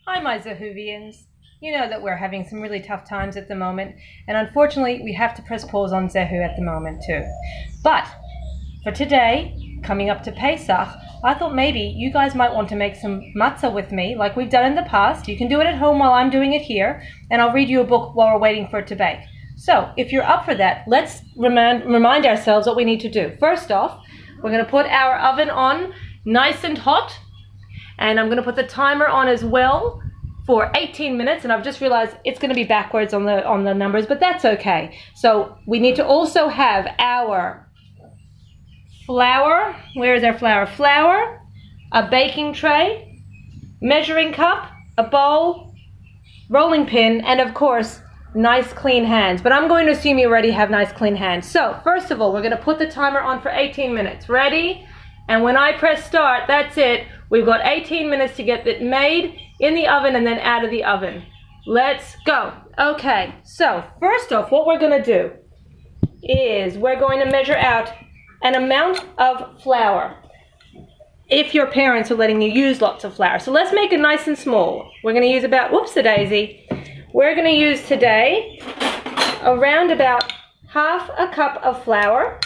Hi, my Zehoovians. You know that we're having some really tough times at the moment, and unfortunately we have to press pause on Zehoo at the moment too. But for today, coming up to Pesach, I thought maybe you guys might want to make some matzah with me, like we've done in the past. You can do it at home while I'm doing it here, and I'll read you a book while we're waiting for it to bake. So if you're up for that, let's remind ourselves what we need to do. First off, we're going to put our oven on nice and hot, and I'm going to put the timer on as well for 18 minutes, and I've just realized it's going to be backwards on the numbers, but that's okay. So we need to also have our flour. Where is our flour? Flour, a baking tray, measuring cup, a bowl, rolling pin, and of course, nice clean hands. But I'm going to assume you already have nice clean hands. So first of all, we're going to put the timer on for 18 minutes. Ready? And when I press start, that's it. We've got 18 minutes to get it made in the oven and then out of the oven. Let's go. Okay, so first off, what we're going to do is we're going to measure out an amount of flour if your parents are letting you use lots of flour. So let's make it nice and small. We're going to use about, whoops-a-daisy. We're going to use today around about half a cup of flour,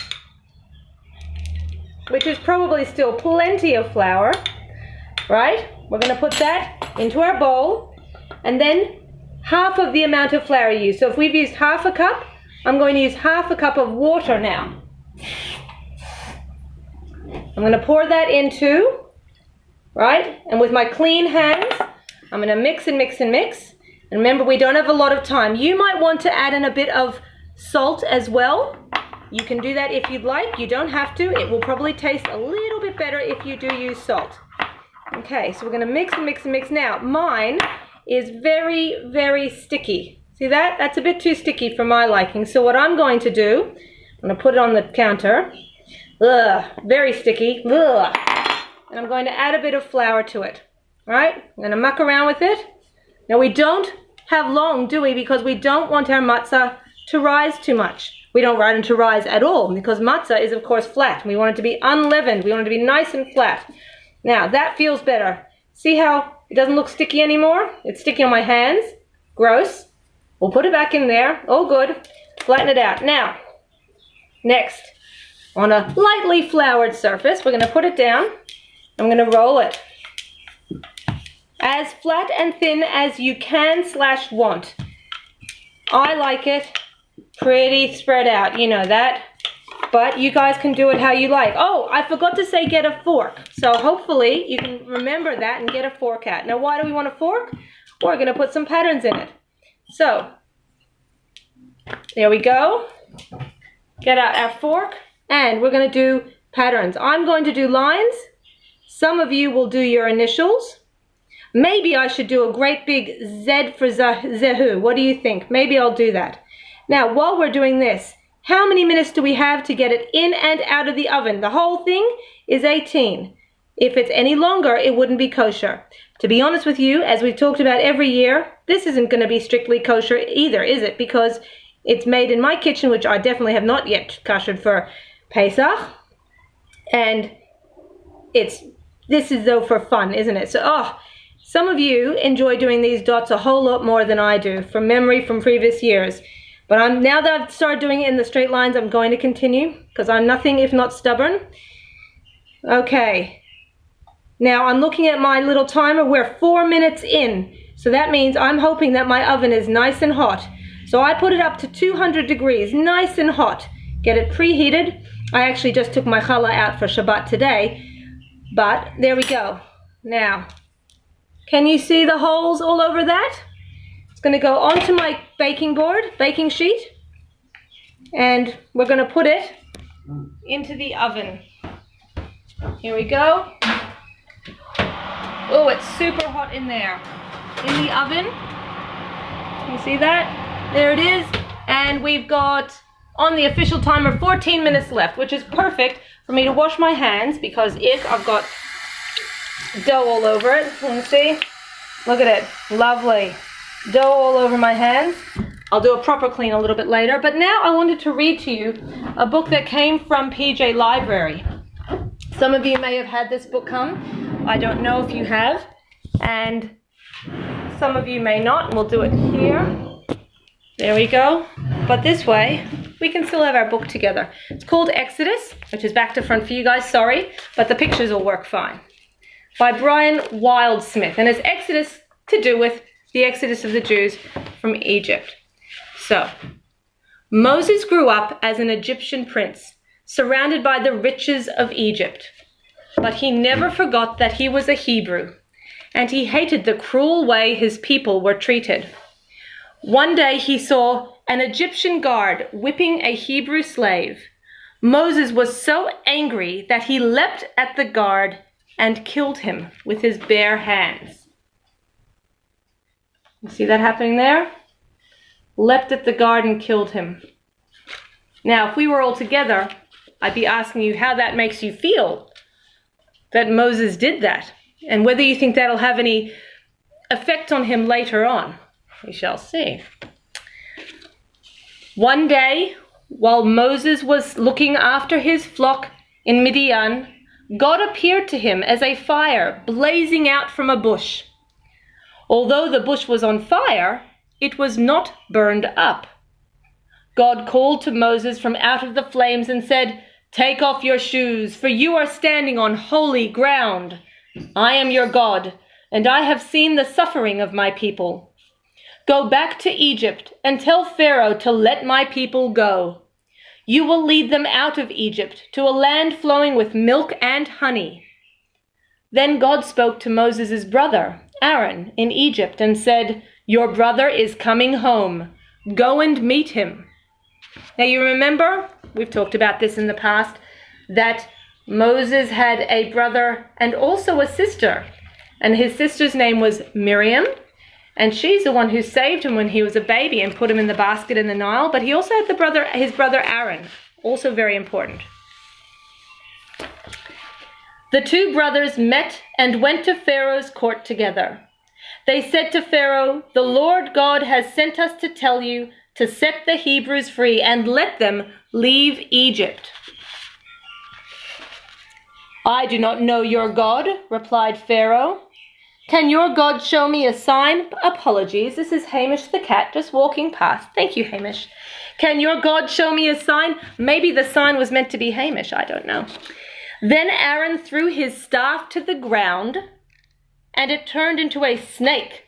which is probably still plenty of flour, right? We're going to put that into our bowl, and then half of the amount of flour you use. So if we've used half a cup, I'm going to use half a cup of water now. I'm going to pour that into, right? And with my clean hands, I'm going to mix and mix and mix. And remember, we don't have a lot of time. You might want to add in a bit of salt as well. You can do that if you'd like. You don't have to. It will probably taste a little bit better if you do use salt. Okay, so we're going to mix and mix and mix. Now, mine is very, very sticky. See that? That's a bit too sticky for my liking. So what I'm going to do, I'm going to put it on the counter. Ugh, very sticky. Ugh. And I'm going to add a bit of flour to it. Right? I'm going to muck around with it. Now, we don't have long, do we? Because we don't want our matzah to rise too much. We don't want it to rise at all, because matzah is, of course, flat. We want it to be unleavened. We want it to be nice and flat. Now, that feels better. See how it doesn't look sticky anymore? It's sticky on my hands. Gross. We'll put it back in there. All good. Flatten it out. Now, next, on a lightly floured surface, we're going to put it down. I'm going to roll it as flat and thin as you can/want. I like it pretty spread out, you know that. But you guys can do it how you like. Oh, I forgot to say get a fork. So hopefully you can remember that and get a fork out. Now, why do we want a fork? We're going to put some patterns in it. So, there we go. Get out our fork, and we're going to do patterns. I'm going to do lines. Some of you will do your initials. Maybe I should do a great big Z for Zehoo. What do you think? Maybe I'll do that. Now, while we're doing this, how many minutes do we have to get it in and out of the oven? The whole thing is 18. If it's any longer, it wouldn't be kosher. To be honest with you, as we've talked about every year, this isn't going to be strictly kosher either, is it? Because it's made in my kitchen, which I definitely have not yet koshered for Pesach. And this is though for fun, isn't it? So, some of you enjoy doing these dots a whole lot more than I do, from memory from previous years. But now that I've started doing it in the straight lines, I'm going to continue, because I'm nothing if not stubborn. Okay. Now I'm looking at my little timer. We're 4 minutes in. So that means I'm hoping that my oven is nice and hot. So I put it up to 200 degrees, nice and hot. Get it preheated. I actually just took my challah out for Shabbat today. But there we go. Now, can you see the holes all over that? It's going to go onto my baking sheet, and we're going to put it into the oven. Here we go. Oh, it's super hot in there. In the oven. You see that? There it is. And we've got, on the official timer, 14 minutes left, which is perfect for me to wash my hands, because I've got dough all over it. Let me see. Look at it. Lovely. Dough all over my hands. I'll do a proper clean a little bit later. But now I wanted to read to you a book that came from PJ Library. Some of you may have had this book come. I don't know if you have. And Some of you may not, and we'll do it here. There we go. But this way, we can still have our book together. It's called Exodus, which is back to front for you guys, sorry, but the pictures will work fine. By Brian Wildsmith, and it's Exodus to do with the exodus of the Jews from Egypt. So, Moses grew up as an Egyptian prince, surrounded by the riches of Egypt. But he never forgot that he was a Hebrew, and he hated the cruel way his people were treated. One day he saw an Egyptian guard whipping a Hebrew slave. Moses was so angry that he leapt at the guard and killed him with his bare hands. You see that happening there? Leapt at the guard and killed him. Now, if we were all together, I'd be asking you how that makes you feel that Moses did that, and whether you think that'll have any effect on him later on. We shall see. One day, while Moses was looking after his flock in Midian, God appeared to him as a fire blazing out from a bush. Although the bush was on fire, it was not burned up. God called to Moses from out of the flames and said, "Take off your shoes, for you are standing on holy ground. I am your God, and I have seen the suffering of my people. Go back to Egypt and tell Pharaoh to let my people go. You will lead them out of Egypt to a land flowing with milk and honey." Then God spoke to Moses' brother, Aaron, in Egypt and said, "Your brother is coming home. Go and meet him." Now you remember, we've talked about this in the past, that Moses had a brother and also a sister, and his sister's name was Miriam. And she's the one who saved him when he was a baby and put him in the basket in the Nile. But he also had his brother Aaron, also very important. The two brothers met and went to Pharaoh's court together. They said to Pharaoh, "The Lord God has sent us to tell you to set the Hebrews free and let them leave Egypt." "I do not know your God," replied Pharaoh. "Can your God show me a sign?" Apologies, this is Hamish the cat just walking past. Thank you, Hamish. "Can your God show me a sign?" Maybe the sign was meant to be Hamish, I don't know. Then Aaron threw his staff to the ground, and it turned into a snake.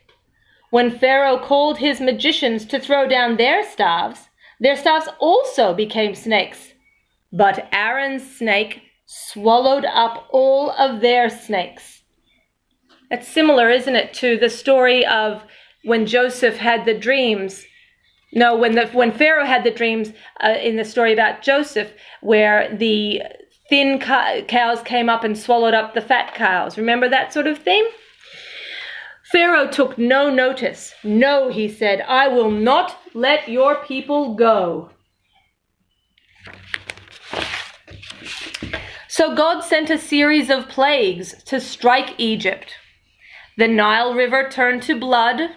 When Pharaoh called his magicians to throw down their staffs also became snakes. But Aaron's snake swallowed up all of their snakes. It's similar, isn't it, to the story of when Joseph had the dreams. No, when Pharaoh had the dreams in the story about Joseph, where the thin cows came up and swallowed up the fat cows. Remember that sort of thing? Pharaoh took no notice. "No," he said, "I will not let your people go." So God sent a series of plagues to strike Egypt. The Nile River turned to blood,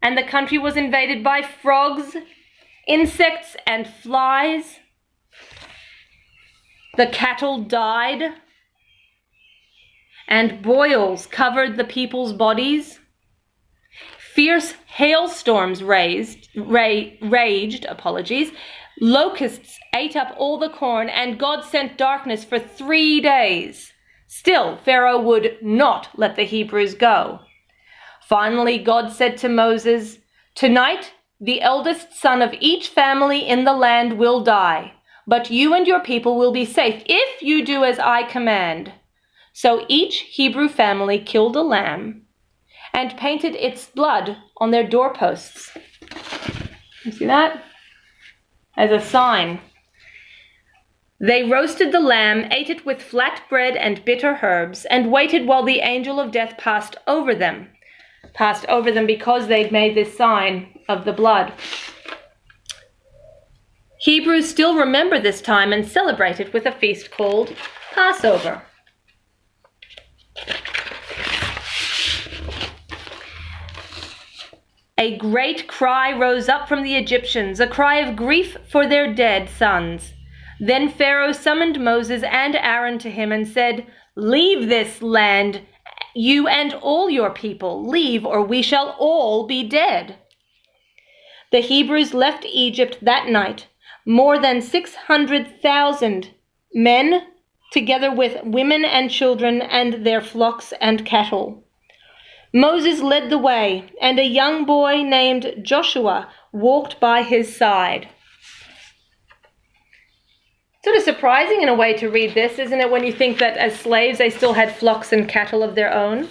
and the country was invaded by frogs, insects, and flies. The cattle died, and boils covered the people's bodies. Fierce hailstorms raged. Locusts ate up all the corn, and God sent darkness for 3 days. Still, Pharaoh would not let the Hebrews go. Finally, God said to Moses, "Tonight, the eldest son of each family in the land will die, but you and your people will be safe if you do as I command." So each Hebrew family killed a lamb and painted its blood on their doorposts. You see that? As a sign. They roasted the lamb, ate it with flat bread and bitter herbs, and waited while the angel of death passed over them because they'd made this sign of the blood. Hebrews still remember this time and celebrate it with a feast called Passover. A great cry rose up from the Egyptians, a cry of grief for their dead sons. Then Pharaoh summoned Moses and Aaron to him and said, "Leave this land you and all your people. Leave, or we shall all be dead." The Hebrews left Egypt that night, more than 600,000 men, together with women and children and their flocks and cattle. Moses led the way, and a young boy named Joshua walked by his side. Sort of surprising in a way to read this, isn't it, when you think that as slaves they still had flocks and cattle of their own?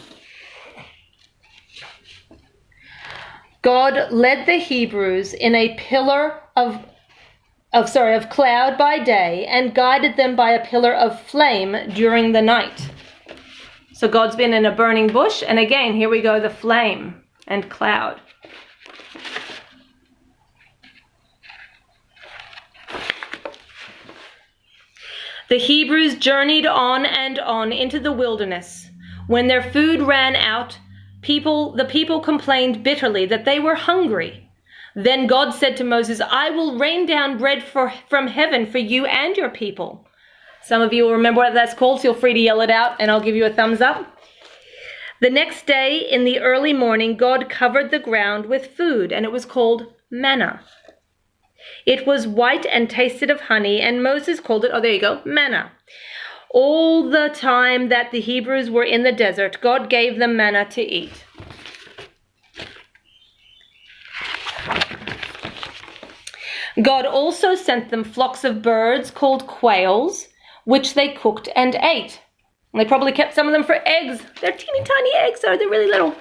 God led the Hebrews in a pillar of cloud by day and guided them by a pillar of flame during the night. So God's been in a burning bush, and again, here we go, the flame and cloud. The Hebrews journeyed on and on into the wilderness. When their food ran out, the people complained bitterly that they were hungry. Then God said to Moses, "I will rain down bread from heaven for you and your people." Some of you will remember what that's called. Feel free to yell it out and I'll give you a thumbs up. The next day in the early morning, God covered the ground with food, and it was called manna. It was white and tasted of honey, and Moses called it, manna. All the time that the Hebrews were in the desert, God gave them manna to eat. God also sent them flocks of birds called quails, which they cooked and ate. And they probably kept some of them for eggs. They're teeny tiny eggs, they're really little.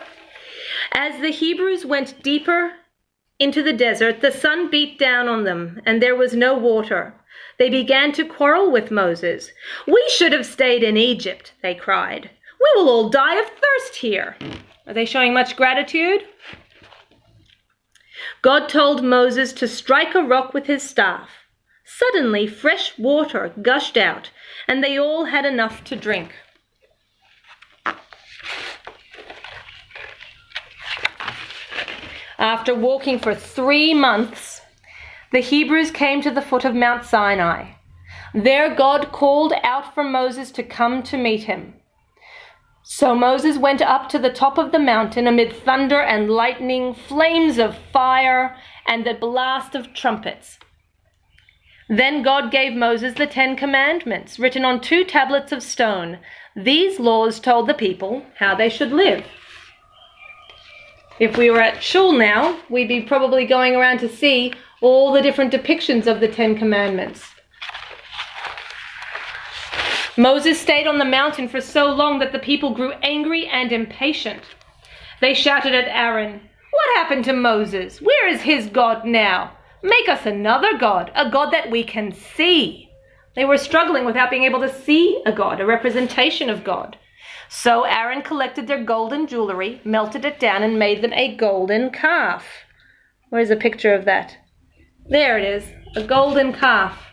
As the Hebrews went deeper into the desert, the sun beat down on them, and there was no water. They began to quarrel with Moses. "We should have stayed in Egypt," they cried. "We will all die of thirst here." Are they showing much gratitude? God told Moses to strike a rock with his staff. Suddenly, fresh water gushed out, and they all had enough to drink. After walking for 3 months, the Hebrews came to the foot of Mount Sinai. There God called out for Moses to come to meet him. So Moses went up to the top of the mountain amid thunder and lightning, flames of fire, and the blast of trumpets. Then God gave Moses the 10 Commandments, written on 2 tablets of stone. These laws told the people how they should live. If we were at shul now, we'd be probably going around to see all the different depictions of the 10 Commandments. Moses stayed on the mountain for so long that the people grew angry and impatient. They shouted at Aaron, "What happened to Moses? Where is his God now? Make us another God, a God that we can see." They were struggling without being able to see a God, a representation of God. So Aaron collected their golden jewelry, melted it down, and made them a golden calf. Where's a picture of that? There it is, a golden calf.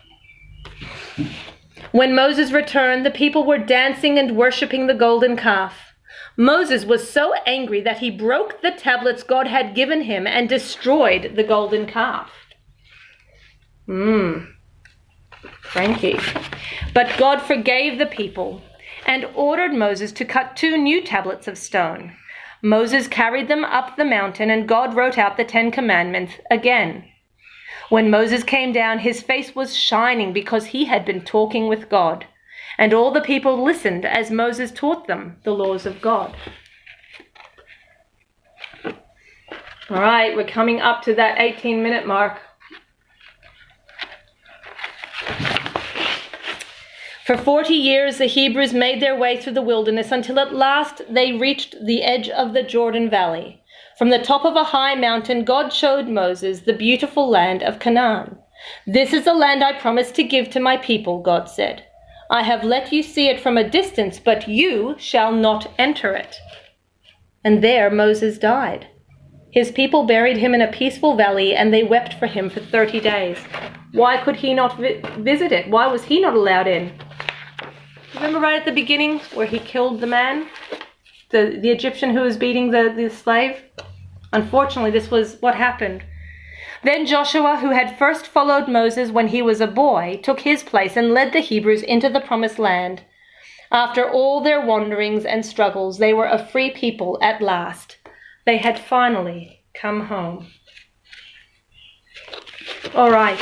When Moses returned, the people were dancing and worshiping the golden calf. Moses was so angry that he broke the tablets God had given him and destroyed the golden calf. Cranky. But God forgave the people and ordered Moses to cut 2 new tablets of stone. Moses carried them up the mountain, and God wrote out the 10 Commandments again. When Moses came down, his face was shining because he had been talking with God, and all the people listened as Moses taught them the laws of God. All right, we're coming up to that 18-minute mark. For 40 years, the Hebrews made their way through the wilderness until at last they reached the edge of the Jordan Valley. From the top of a high mountain, God showed Moses the beautiful land of Canaan. "This is the land I promised to give to my people," God said. "I have let you see it from a distance, but you shall not enter it." And there Moses died. His people buried him in a peaceful valley, and they wept for him for 30 days. Why could he not visit it? Why was he not allowed in? Remember right at the beginning where he killed the man? The Egyptian who was beating the slave? Unfortunately, this was what happened. Then Joshua, who had first followed Moses when he was a boy, took his place and led the Hebrews into the promised land. After all their wanderings and struggles, they were a free people at last. They had finally come home. All right.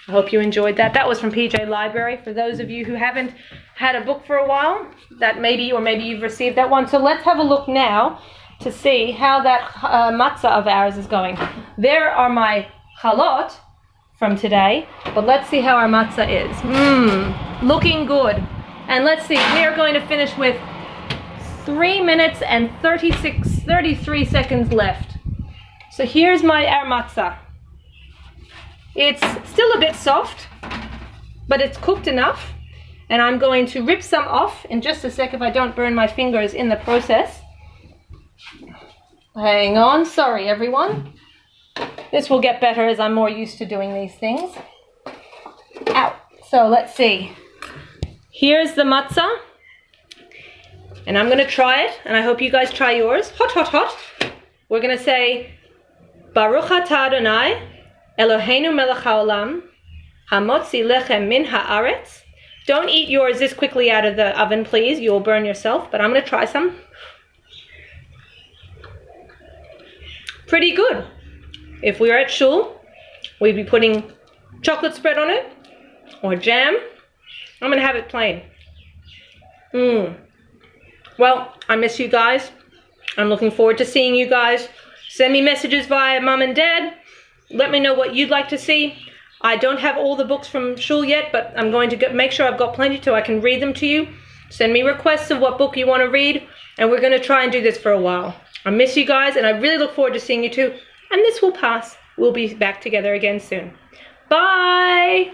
I hope you enjoyed that. That was from PJ Library. For those of you who haven't had a book for a while, that maybe you've received that one. So let's have a look now to see how that matzah of ours is going. There are my chalot from today, but let's see how our matzah is. Looking good. And let's see, we are going to finish with 3 minutes and 33 seconds left. So here's our matzah. It's still a bit soft, but it's cooked enough. And I'm going to rip some off in just a sec if I don't burn my fingers in the process. Hang on, sorry everyone. This will get better as I'm more used to doing these things. Ow. So let's see. Here's the matzah, and I'm going to try it, and I hope you guys try yours. Hot, hot, hot. We're going to say, Baruch atah Adonai, Eloheinu melech haolam, hamotzi lechem min haaretz. Don't eat yours this quickly out of the oven, please. You'll burn yourself, but I'm going to try some. Pretty good. If we were at shul, we'd be putting chocolate spread on it, or jam. I'm going to have it plain. Well, I miss you guys. I'm looking forward to seeing you guys. Send me messages via mom and dad. Let me know what you'd like to see. I don't have all the books from shul yet, but I'm going to make sure I've got plenty so I can read them to you. Send me requests of what book you want to read, and we're going to try and do this for a while. I miss you guys, and I really look forward to seeing you too. And this will pass. We'll be back together again soon. Bye!